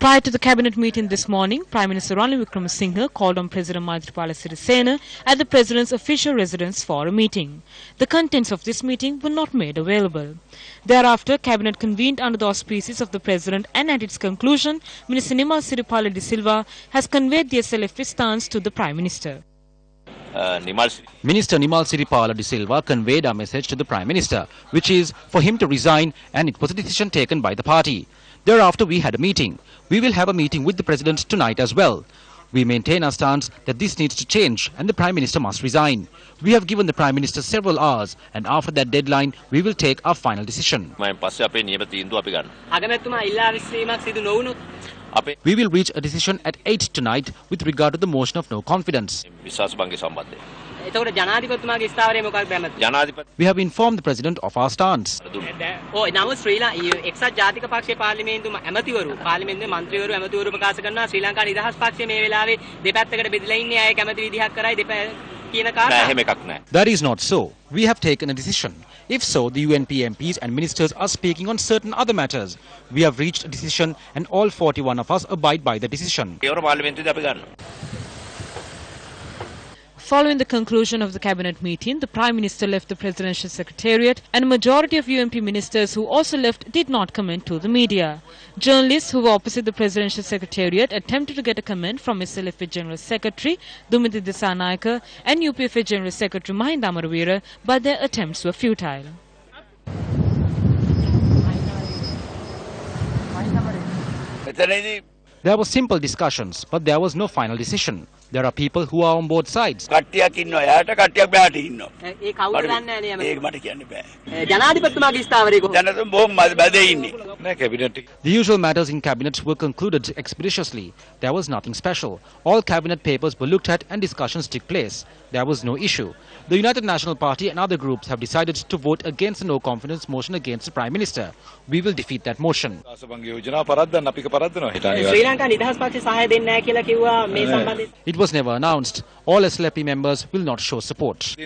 Prior to the cabinet meeting this morning, Prime Minister Ranil Wickremesinghe called on President Maithripala Sirisena at the President's official residence for a meeting. The contents of this meeting were not made available. Thereafter, Cabinet convened under the auspices of the President, and at its conclusion, Minister Nimal Siripala de Silva has conveyed the SLFP stance to the Prime Minister. Minister Nimal Siripala de Silva conveyed our message to the Prime Minister, which is for him to resign, and it was a decision taken by the party. Thereafter, we had a meeting. We will have a meeting with the President tonight as well. We maintain our stance that this needs to change and the Prime Minister must resign. We have given the Prime Minister several hours, and after that deadline, we will take our final decision. We will reach a decision at 8 tonight with regard to the motion of no confidence. We have informed the President of our stance. That is not so. We have taken a decision. If so, the UNP MPs and ministers are speaking on certain other matters. We have reached a decision, and all 41 of us abide by the decision. Following the conclusion of the cabinet meeting, the Prime Minister left the Presidential Secretariat, and a majority of UNP ministers who also left did not comment to the media. Journalists who were opposite the Presidential Secretariat attempted to get a comment from SLFP General Secretary Dumiti Dissanayake and UPFA General Secretary Mahinda Amaravira, but their attempts were futile. There were simple discussions, but there was no final decision. There are people who are on both sides. The usual matters in cabinet were concluded expeditiously. There was nothing special. All cabinet papers were looked at and discussions took place. There was no issue. The United National Party and other groups have decided to vote against the no confidence motion against the Prime Minister. We will defeat that motion. It was never announced. All SLFP members will not show support.